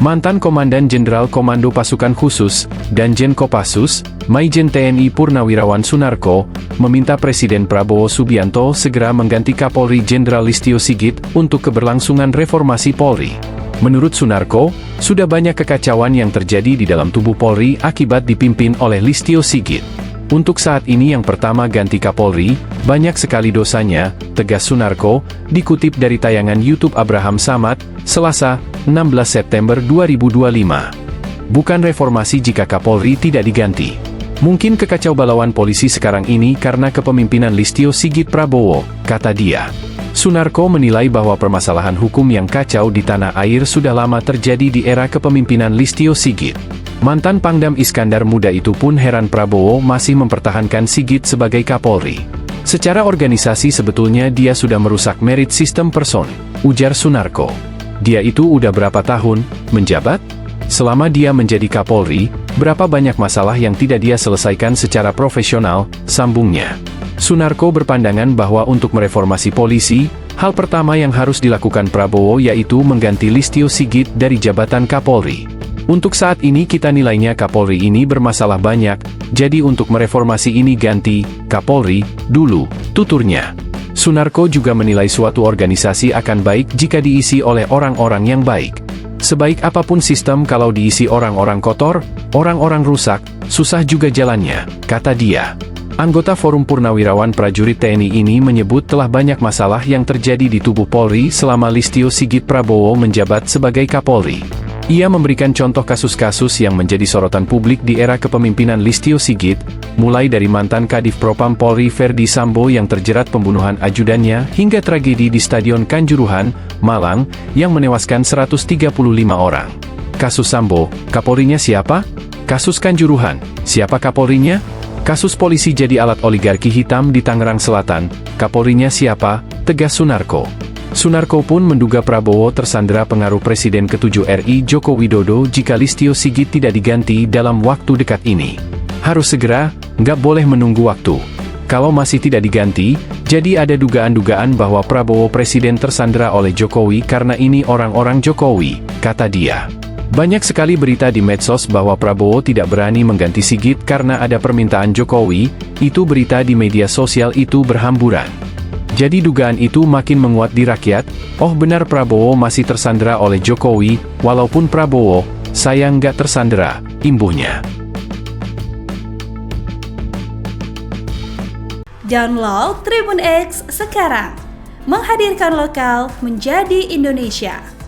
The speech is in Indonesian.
Mantan Komandan Jenderal Komando Pasukan Khusus, Danjen Kopassus, Maijen TNI Purnawirawan Sunarko, meminta Presiden Prabowo Subianto segera mengganti Kapolri Jenderal Listio Sigit untuk keberlangsungan reformasi Polri. Menurut Sunarko, sudah banyak kekacauan yang terjadi di dalam tubuh Polri akibat dipimpin oleh Listio Sigit. Untuk saat ini yang pertama ganti Kapolri, banyak sekali dosanya, tegas Sunarko, dikutip dari tayangan YouTube Abraham Samad, Selasa, 16 September 2025. Bukan reformasi jika Kapolri tidak diganti. Mungkin kekacau balauan polisi sekarang ini karena kepemimpinan Listio Sigit Prabowo, kata dia. Sunarko menilai bahwa permasalahan hukum yang kacau di tanah air sudah lama terjadi di era kepemimpinan Listio Sigit. Mantan Pangdam Iskandar Muda itu pun heran Prabowo masih mempertahankan Sigit sebagai Kapolri. Secara organisasi sebetulnya dia sudah merusak merit sistem person, ujar Sunarko. Dia itu udah berapa tahun menjabat? Selama dia menjadi Kapolri, berapa banyak masalah yang tidak dia selesaikan secara profesional, sambungnya. Sunarko berpandangan bahwa untuk mereformasi polisi, hal pertama yang harus dilakukan Prabowo yaitu mengganti Listio Sigit dari jabatan Kapolri. Untuk saat ini kita nilainya Kapolri ini bermasalah banyak, jadi untuk mereformasi ini ganti Kapolri dulu, tuturnya. Sunarko juga menilai suatu organisasi akan baik jika diisi oleh orang-orang yang baik. Sebaik apapun sistem kalau diisi orang-orang kotor, orang-orang rusak, susah juga jalannya, kata dia. Anggota Forum Purnawirawan Prajurit TNI ini menyebut telah banyak masalah yang terjadi di tubuh Polri selama Listio Sigit Prabowo menjabat sebagai Kapolri. Ia memberikan contoh kasus-kasus yang menjadi sorotan publik di era kepemimpinan Listio Sigit, mulai dari mantan Kadif Propam Polri Verdi Sambo yang terjerat pembunuhan ajudannya hingga tragedi di Stadion Kanjuruhan, Malang, yang menewaskan 135 orang. Kasus Sambo, Kapolrinya siapa? Kasus Kanjuruhan, siapa Kapolrinya? Kasus polisi jadi alat oligarki hitam di Tangerang Selatan, Kapolrinya siapa? Tegas Sunarko. Sunarko pun menduga Prabowo tersandera pengaruh Presiden ke-7 RI Joko Widodo jika Listio Sigit tidak diganti dalam waktu dekat ini. Harus segera, nggak boleh menunggu waktu. Kalau masih tidak diganti, jadi ada dugaan-dugaan bahwa Prabowo Presiden tersandera oleh Jokowi karena ini orang-orang Jokowi, kata dia. Banyak sekali berita di medsos bahwa Prabowo tidak berani mengganti Sigit karena ada permintaan Jokowi, itu berita di media sosial itu berhamburan. Jadi dugaan itu makin menguat di rakyat, oh benar Prabowo masih tersandera oleh Jokowi, walaupun Prabowo, saya nggak tersandera, imbuhnya. Download Tribun X sekarang, menghadirkan lokal menjadi Indonesia.